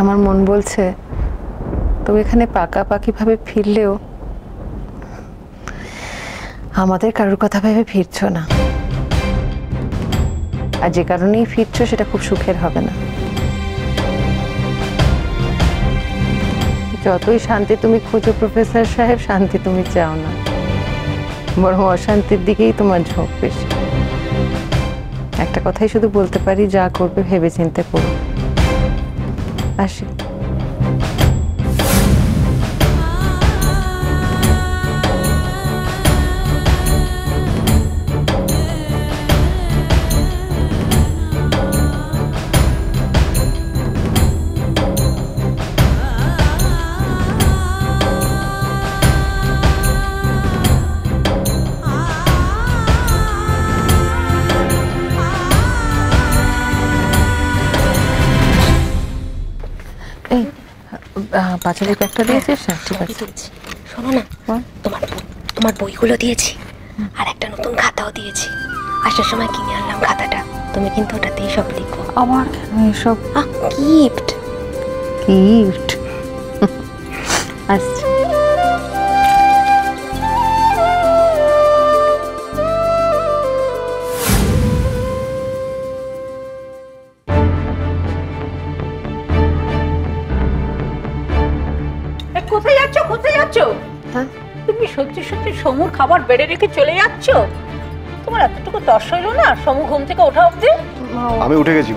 আমার মন বলছে তুমি এখানে পাকাপাকিভাবে ফিরলেও আমাদের কারোর কথা ভেবে ফিরছো না, আর যে কারণেই ফিরছো সেটা খুব সুখের হবে না। যতই শান্তি তুমি খোঁজো প্রফেসর সাহেব, শান্তি তুমি চাও না, বরং অশান্তির দিকেই তোমার ঝোঁক বেশি। একটা কথাই শুধু বলতে পারি, যা করবে ভেবে চিন্তে করো। আসি। পাঁচালি ব্যাগটা দিয়েছিস? ঠিক আছে, শোনো না, তোমার বইগুলো দিয়েছি আর একটা নতুন খাতাও দিয়েছি। আসার সময় কিনে আনলাম খাতাটা, তুমি কিন্তু ওটাতেই সব লিখো। আবার কেন এসব? গিফট গিফট আসছে। কোথায় যাচ্ছ? কোথায় যাচ্ছ? তুমি সত্যি সত্যি সমুর খাবার বেড়ে রেখে চলে যাচ্ছ? তোমার এতটুকু দশ হইলো না সমু ঘুম থেকে ওঠা অবধি? আমি উঠে গেছি।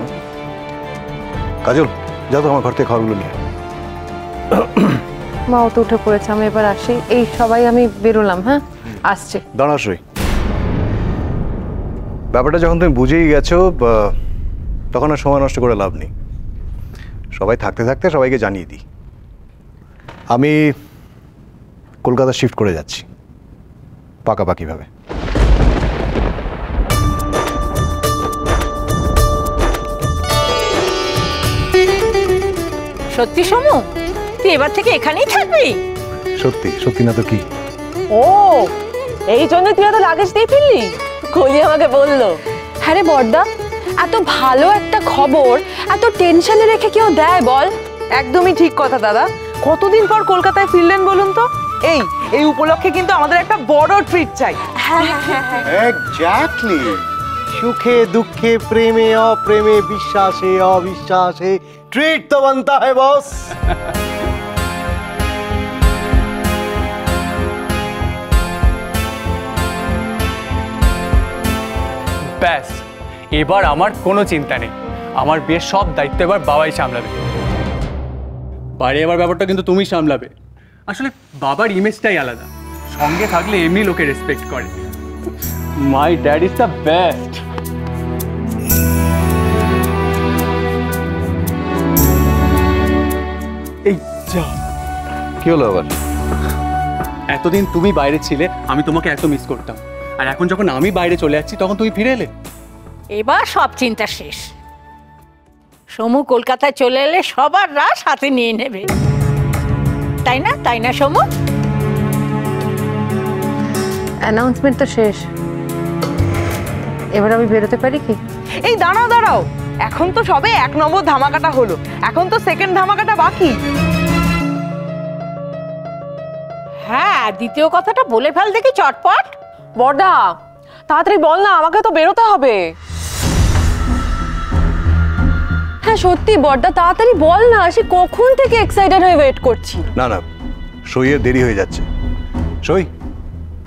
কাজল, যাও তো আমার ঘর থেকে খাবারগুলো নিয়ে। মাও তো উঠে পড়েছে, আমি এবার আসি। এই সবাই আমি বেরোলাম। হ্যাঁ, আসছে। দাঁড়া শ্রী, ব্যাপারটা যখন তুমি বুঝেই গেছো তখন আর সময় নষ্ট করে লাভ নেই। সবাই থাকতে থাকতে সবাইকে জানিয়ে দিই, আমি কলকাতা শিফট করে যাচ্ছি পাকাপাকিভাবে। সত্যি সমু, তুই এবার থেকে এখানেই থাকবি? সত্যি সত্যি না তো কি? ও, এই জন্য তুই এত লাগেজ দিয়ে ফিরলি? কলি আমাকে বললো। হ্যাঁ রে বড়দা, এত ভালো একটা খবর এত টেনশনে রেখে কেউ দেয় বল? একদমই ঠিক কথা দাদা। কতদিন পর কলকাতায় ফিরলেন বলুন তো? এই উপলক্ষে কিন্তু আমাদের একটা বড় ট্রিট চাই। এক্স্যাক্টলি। সুখে দুঃখে প্রেমে অপ্রেমে বিশ্বাসে অবিশ্বাসে ট্রিট তো বানতা है বস। ব্যাস, এবার আমার কোনো চিন্তা নেই। আমার বিয়ের সব দায়িত্ব এবার বাবাই সামলাবে। বাইরে এবার ব্যাপারটা কিন্তু তুমি সামলাবে। আসলে বাবার ইমেজটাই আলাদা, সঙ্গে থাকলে এমনি লোকে রেসপেক্ট করে। My dad is the best. এই যা, কি হলো আবার? এতদিন তুমি বাইরে ছিলে, আমি তোমাকে এত মিস করতাম, আর এখন যখন আমি বাইরে চলে যাচ্ছি তখন তুমি ফিরে এলে। এবার সব চিন্তা শেষ। সমু কলকাতায় চলে এলে সবার রাস হাতে নিয়ে নেবে, তাই না? তাই না সমু? অ্যানাউন্সমেন্ট তো শেষ, এবার আমি বেরোতে পারি কি? এই দাঁড়াও দাঁড়াও, এখন তো সবে 1 নম্বর ধামাকাটা হলো, এখন তো সেকেন্ড ধামাকাটা বাকি। হ্যাঁ, দ্বিতীয় কথাটা বলে ফেল দেখি চটপট। বড়দা তাড়াতাড়ি বল না, আমাকে তো বেরোতে হবে। হ্যাঁ সত্যি বড়দা, তাড়াতাড়ি বল না, সে কখন থেকে এক্সাইটেড হয়ে ওয়েট করছি। না না, সইয়ের দেরি হয়ে যাচ্ছে। সই,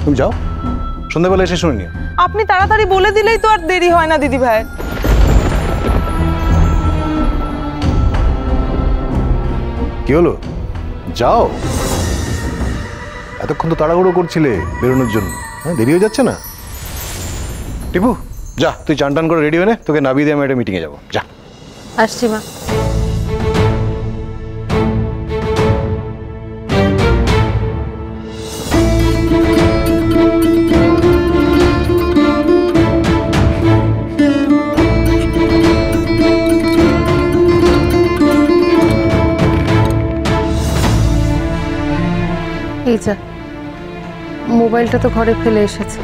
তুমি যাও, সন্ধ্যাবেলা এসে শুনে নিও। আপনি তাড়াতাড়ি বলে দিলেই তো আর দেরি হয় না দিদি ভাই। কি হলো, যাও। এতক্ষণ তো তাড়াহুড়ো করছিলে বেরোনোর জন্য, হ্যাঁ দেরি হয়ে যাচ্ছে না? টিপু যা, তুই চান টান করে রেডি হয়ে নে, তোকে নাবিয়ে দিয়ে আমি একটা মিটিংয়ে যাবো। যা। আসছি মা। এই যা, মোবাইলটা তো ঘরে ফেলে এসেছে।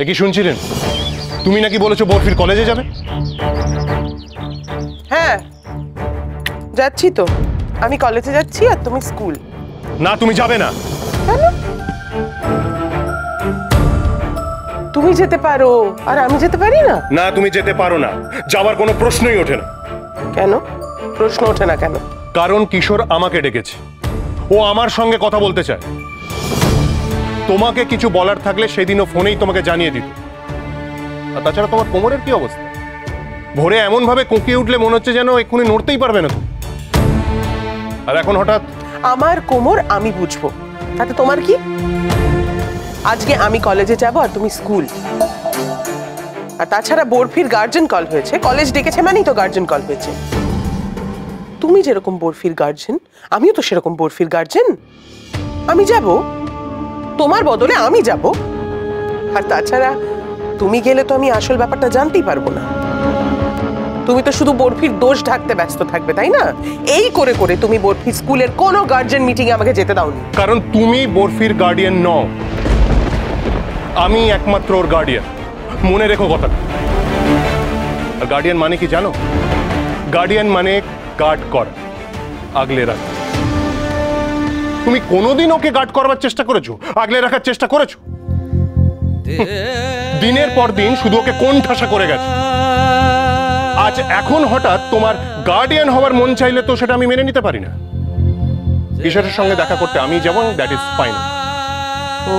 কি শুনছিলেন? তুমি নাকি বলেছো বরফির কলেজে যাবে? হ্যাঁ যাচ্ছি তো, আমি কলেজে যাচ্ছি আর তুমি স্কুল। না, তুমি যাবে না। তুমি যেতে পারো আর আমি যেতে পারি না? না, তুমি যেতে পারো না, যাওয়ার কোনো প্রশ্নই ওঠে না। কেন প্রশ্ন ওঠে না কেন? কারণ কিশোর আমাকে ডেকেছে, ও আমার সঙ্গে কথা বলতে চায়। তোমাকে কিছু বলার থাকলে সেদিনও ফোনেই তোমাকে জানিয়ে দিত। আর তাছাড়া তোমার কোমরের কি অবস্থা? ভোরে এমন ভাবে কোঁকিয়ে উঠলে মনে হচ্ছে যেন এক্ষুনি নড়তেই পারবে না তুমি। আর এখন হঠাৎ? আমার কোমর আমি বুঝবো, তাতে তোমার কি? আজকে আমি কলেজে যাব আর তুমি স্কুল। আর তাছাড়া বরফির গার্জেন কল হয়েছে, কলেজ ডেকেছে মানেই তো গার্জেন কল হয়েছে। তুমি যেরকম বরফির গার্জেন, আমিও তো সেরকম বরফির গার্জেন। আমি যাব, তোমার বদলে আমি যাব। আর তাছাড়া তুমি গেলে তো আমি আসল ব্যাপারটা জানতেই পারবো না। তুমি তো শুধু বরফির দোষ ঢাকতে ব্যস্ত থাকবে, তাই না? এই করে করে তুমি বরফি স্কুলের কোনো গার্জেন মিটিং এ আমাকে যেতে দাওনি। কারণ তুমি বরফির গার্ডিয়ান নও, আমি একমাত্র ওর গার্ডিয়ান। মনে রেখো কথাটা। আর গার্ডিয়ান মানে কি জানো? গার্ডিয়ান মানে গার্ড করা, আগলে রাখা। তুমি কোনোদিন ওকে গার্ড করবার চেষ্টা করেছো, আগলে রাখার চেষ্টা করেছো? দিনের পর দিন শুধু ওকে কোন ঠাসা করে গেছে। আজ এখন হঠাৎ তোমার গার্ডিয়ান হওয়ার মন চাইলে তো সেটা আমি মেনে নিতে পারি না। কিশোরের সঙ্গে দেখা করতে আমি যেমন, দ্যাট ইজ ফাইন। ও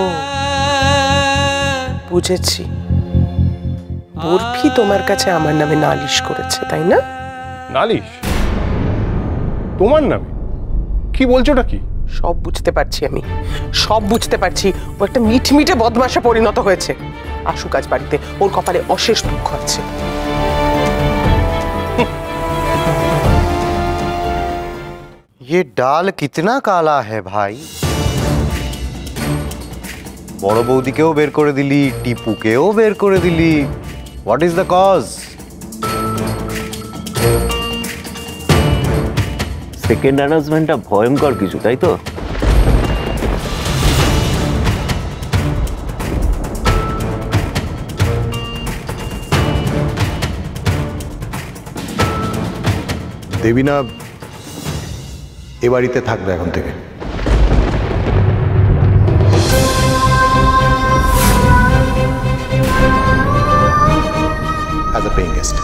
বুঝেছি, বরফি তোমার কাছে আমার নামে নালিশ করেছে, তাই না? নালিশ? তোমার নামে? কি বলছোটা কি? সব বুঝতে পারছি আমি, সব বুঝতে পারছি। ও একটা মিটমিটে বদমাশে পরিণত হয়েছে। আসুক আজ বাড়িতে, ওর কপালে অশেষ দুঃখ আছে। ये डाल कितना काला है भाई। বড় বৌদিকেও বের করে দিলি, টিপুকেও বের করে দিলি। What is the cause? Second অ্যানাউন্সমেন্টটা ভয়ঙ্কর কিছু, তাই তো? দেবিনা এ বাড়িতে থাকবে এখন থেকে। as a paying guest.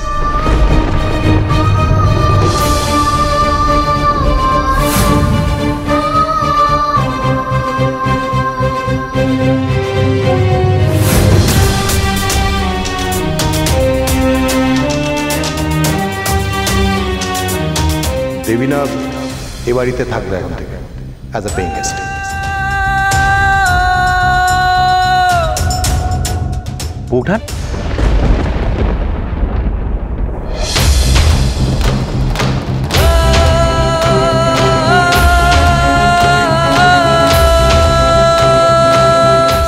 Debina এ বাড়িতে থাকবে এখন থেকে as a paying guest. বৌঠান?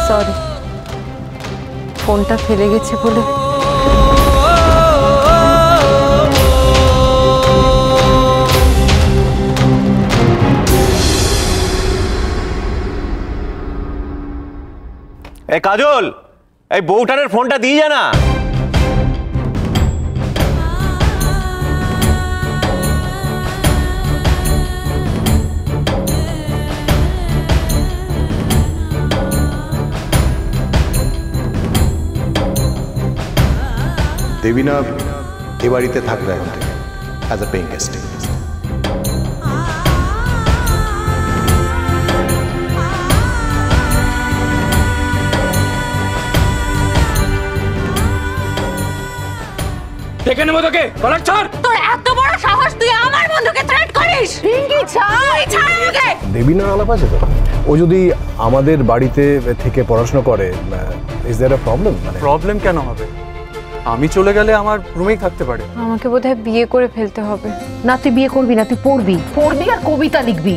সরি, ফোনটা ফেলে গেছে বলে। এই কাজল, এই বৌঠানের ফোনটা দিয়ে যা না। দেবিনা এ বাড়িতে থাকবে এখন থেকে as a paying guest. দেখে নেবো তোকে, গলার ছাড়। তোর এত বড় সাহস, তুই আমার বন্ধুকে থ্রেট করিস? রিঙ্কি ছাড়, ছাড় আমাকে। দেবিনার আলাপ আছে তো? ও যদি আমাদের বাড়িতে থেকে পড়াশোনা করে, is there a problem? Problem কেন হবে? আমি চলে গেলে আমার রুমেই থাকতে পারে। আমাকে বোধহয় বিয়ে করে ফেলতে হবে। না, তুই বিয়ে করবি না, তুই পড়বি পড়বি আর কবিতা লিখবি।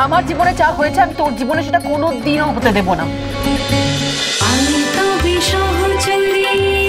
আমার জীবনে যা হয়েছে আমি তোর জীবনে সেটা কোনোদিনও হতে দেব না। আমি তবে সহচরী।